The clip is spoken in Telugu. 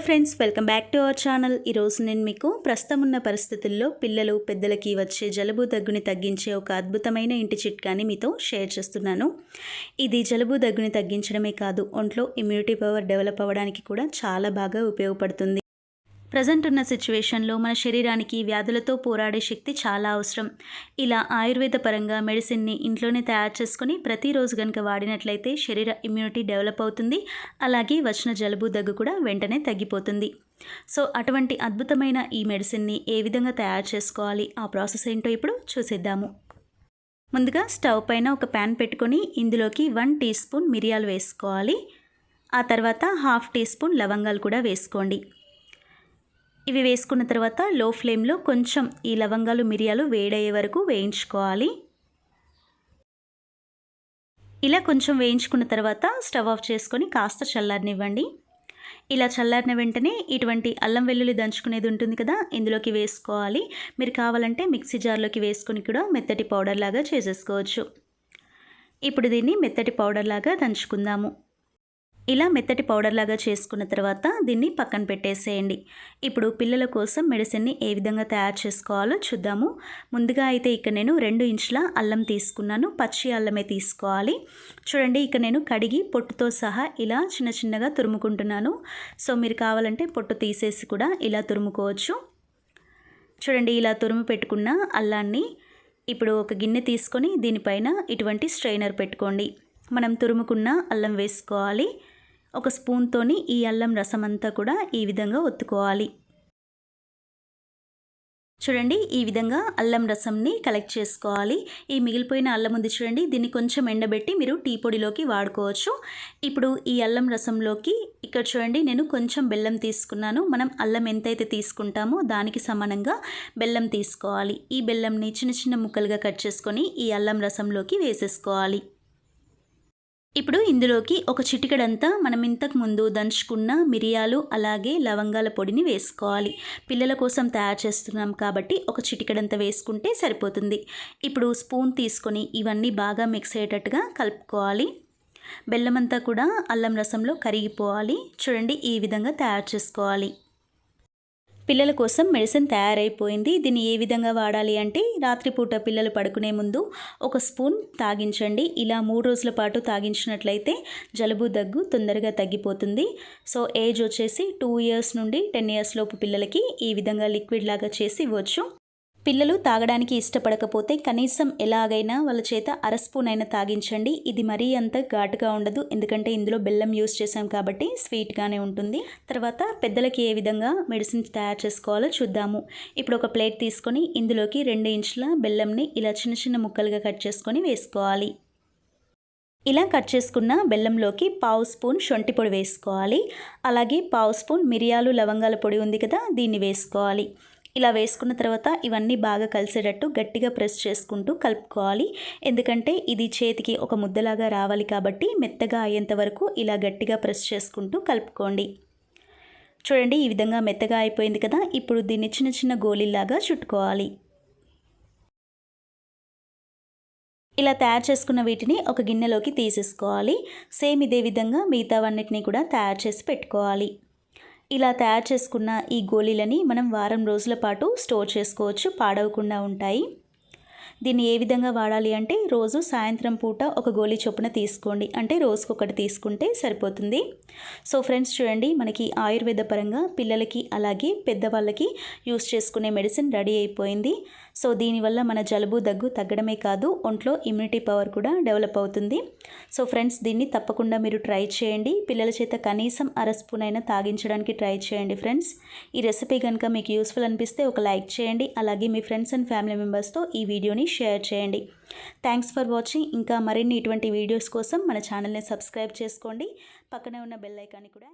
Friends, welcome back to our channel. ఈరోజు నేను మీకు ప్రస్తుతం ఉన్న పరిస్థితుల్లో పిల్లలు పెద్దలకి వచ్చే జలుబు దగ్గుని తగ్గించే ఒక అద్భుతమైన ఇంటి చిట్కాని మీతో షేర్ చేస్తున్నాను. ఇది జలుబు దగ్గుని తగ్గించడమే కాదు, ఒంట్లో ఇమ్యూనిటీ పవర్ డెవలప్ అవ్వడానికి కూడా చాలా బాగా ఉపయోగపడుతుంది. ప్రజెంట్ ఉన్న సిచ్యువేషన్లో మన శరీరానికి వ్యాధులతో పోరాడే శక్తి చాలా అవసరం. ఇలా ఆయుర్వేద పరంగా మెడిసిన్ని ఇంట్లోనే తయారు చేసుకొని ప్రతిరోజు కనుక వాడినట్లయితే శరీర ఇమ్యూనిటీ డెవలప్ అవుతుంది. అలాగే వచ్చిన జలుబు దగ్గు కూడా వెంటనే తగ్గిపోతుంది. సో అటువంటి అద్భుతమైన ఈ మెడిసిన్ని ఏ విధంగా తయారు చేసుకోవాలి, ఆ ప్రాసెస్ ఏంటో ఇప్పుడు చూసేద్దాము. ముందుగా స్టవ్ పైన ఒక ప్యాన్ పెట్టుకొని ఇందులోకి 1 టీ స్పూన్ మిరియాలు వేసుకోవాలి. ఆ తర్వాత 1/2 టీ స్పూన్ లవంగాలు కూడా వేసుకోండి. ఇవి వేసుకున్న తర్వాత లో ఫ్లేమ్లో కొంచెం ఈ లవంగాలు మిరియాలు వేడయ్యే వరకు వేయించుకోవాలి. ఇలా కొంచెం వేయించుకున్న తర్వాత స్టవ్ ఆఫ్ చేసుకొని కాస్త చల్లారనివ్వండి. ఇలా చల్లారిన వెంటనే ఇటువంటి అల్లం వెల్లుల్లి దంచుకునేది ఉంటుంది కదా, ఇందులోకి వేసుకోవాలి. మీరు కావాలంటే మిక్సీ జార్లోకి వేసుకొని కూడా మెత్తటి పౌడర్ లాగా చేసేసుకోవచ్చు. ఇప్పుడు దీన్ని మెత్తటి పౌడర్ లాగా దంచుకుందాము. ఇలా మెత్తటి పౌడర్ లాగా చేసుకున్న తర్వాత దీన్ని పక్కన పెట్టేసేయండి. ఇప్పుడు పిల్లల కోసం మెడిసిన్ని ఏ విధంగా తయారు చేసుకోవాలో చూద్దాము. ముందుగా అయితే ఇక్కడ నేను 2 ఇంచుల అల్లం తీసుకున్నాను. పచ్చి అల్లమే తీసుకోవాలి. చూడండి, ఇక్కడ నేను కడిగి పొట్టుతో సహా ఇలా చిన్న చిన్నగా తురుముకుంటున్నాను. సో మీరు కావాలంటే పొట్టు తీసేసి కూడా ఇలా తురుముకోవచ్చు. చూడండి, ఇలా తురుము పెట్టుకున్న అల్లాన్ని ఇప్పుడు ఒక గిన్నె తీసుకొని దీనిపైన ఇటువంటి స్ట్రైనర్ పెట్టుకోండి. మనం తురుముకున్న అల్లం వేసుకోవాలి. ఒక స్పూన్తోని ఈ అల్లం రసం అంతా కూడా ఈ విధంగా ఒత్తుకోవాలి. చూడండి, ఈ విధంగా అల్లం రసంని కలెక్ట్ చేసుకోవాలి. ఈ మిగిలిపోయిన అల్లం ఉంది చూడండి, దీన్ని కొంచెం ఎండబెట్టి మీరు టీ పొడిలోకి వాడుకోవచ్చు. ఇప్పుడు ఈ అల్లం రసంలోకి ఇక్కడ చూడండి నేను కొంచెం బెల్లం తీసుకున్నాను. మనం అల్లం ఎంతైతే తీసుకుంటామో దానికి సమానంగా బెల్లం తీసుకోవాలి. ఈ బెల్లంని చిన్న చిన్న ముక్కలుగా కట్ చేసుకొని ఈ అల్లం రసంలోకి వేసేసుకోవాలి. ఇప్పుడు ఇందులోకి ఒక చిటికెడంతా మనం ఇంతకు ముందు దంచుకున్న మిరియాలు అలాగే లవంగాల పొడిని వేసుకోవాలి. పిల్లల కోసం తయారు చేస్తున్నాం కాబట్టి ఒక చిటికెడంతా వేసుకుంటే సరిపోతుంది. ఇప్పుడు స్పూన్ తీసుకొని ఇవన్నీ బాగా మిక్స్ అయ్యేటట్టుగా కలుపుకోవాలి. బెల్లం అంతా కూడా అల్లం రసంలో కరిగిపోవాలి. చూడండి, ఈ విధంగా తయారు చేసుకోవాలి. పిల్లల కోసం మెడిసిన్ తయారైపోయింది. దీన్ని ఏ విధంగా వాడాలి అంటే, రాత్రిపూట పిల్లలు పడుకునే ముందు ఒక స్పూన్ తాగించండి. ఇలా 3 రోజుల పాటు తాగించినట్లయితే జలుబు దగ్గు తొందరగా తగ్గిపోతుంది. సో ఏజ్ వచ్చేసి 2 ఇయర్స్ నుండి 10 ఇయర్స్ లోపు పిల్లలకి ఈ విధంగా లిక్విడ్ లాగా చేసి ఇవ్వచ్చు. పిల్లలు తాగడానికి ఇష్టపడకపోతే కనీసం ఎలాగైనా వాళ్ళ చేత 1/2 స్పూన్ అయినా తాగించండి. ఇది మరీ అంత ఘాటుగా ఉండదు, ఎందుకంటే ఇందులో బెల్లం యూస్ చేసాం కాబట్టి స్వీట్గానే ఉంటుంది. తర్వాత పెద్దలకి ఏ విధంగా మెడిసిన్ తయారు చేసుకోవాలో చూద్దాము. ఇప్పుడు ఒక ప్లేట్ తీసుకొని ఇందులోకి 2 ఇంచుల బెల్లంని ఇలా చిన్న చిన్న ముక్కలుగా కట్ చేసుకొని వేసుకోవాలి. ఇలా కట్ చేసుకున్న బెల్లంలోకి 1/2 స్పూన్ శొంఠి పొడి వేసుకోవాలి. అలాగే 1/2 స్పూన్ మిరియాలు లవంగాల పొడి ఉంది కదా, దీన్ని వేసుకోవాలి. ఇలా వేసుకున్న తర్వాత ఇవన్నీ బాగా కలిసేటట్టు గట్టిగా ప్రెస్ చేసుకుంటూ కలుపుకోవాలి. ఎందుకంటే ఇది చేతికి ఒక ముద్దలాగా రావాలి కాబట్టి మెత్తగా అయ్యేంత వరకు ఇలా గట్టిగా ప్రెస్ చేసుకుంటూ కలుపుకోండి. చూడండి, ఈ విధంగా మెత్తగా అయిపోయింది కదా. ఇప్పుడు దీన్ని చిన్న చిన్న గోళీలాగా చుట్టుకోవాలి. ఇలా తయారు చేసుకున్న వీటిని ఒక గిన్నెలోకి తీసేసుకోవాలి. సేమ్ ఇదే విధంగా మిగతావన్నిటిని కూడా తయారు చేసి పెట్టుకోవాలి. ఇలా తయారు చేసుకున్న ఈ గోళీలని మనం వారం రోజుల పాటు స్టోర్ చేసుకోవచ్చు, పాడవకుండా ఉంటాయి. దీన్ని ఏ విధంగా వాడాలి అంటే, రోజు సాయంత్రం పూట ఒక గోళీ చొప్పున తీసుకోండి. అంటే రోజుకొకటి తీసుకుంటే సరిపోతుంది. సో ఫ్రెండ్స్, చూడండి, మనకి ఆయుర్వేద పరంగా పిల్లలకి అలాగే పెద్దవాళ్ళకి యూస్ చేసుకునే మెడిసిన్ రెడీ అయిపోయింది. సో దీనివల్ల మన జలుబు దగ్గు తగ్గడమే కాదు, ఒంట్లో ఇమ్యూనిటీ పవర్ కూడా డెవలప్ అవుతుంది. సో ఫ్రెండ్స్, దీన్ని తప్పకుండా మీరు ట్రై చేయండి. పిల్లల చేత కనీసం 1/2 స్పూన్ అయినా తాగించడానికి ట్రై చేయండి ఫ్రెండ్స్. ఈ రెసిపీ కనుక మీకు యూస్ఫుల్ అనిపిస్తే ఒక లైక్ చేయండి. అలాగే మీ ఫ్రెండ్స్ అండ్ ఫ్యామిలీ మెంబర్స్తో ఈ వీడియోని షేర్ చేయండి. Thanks for watching. ఇంకా మరిన్ని ఇటువంటి వీడియోస్ కోసం మన ఛానల్ని సబ్స్క్రైబ్ చేసుకోండి. పక్కనే ఉన్న బెల్ ఐకాన్ని కూడా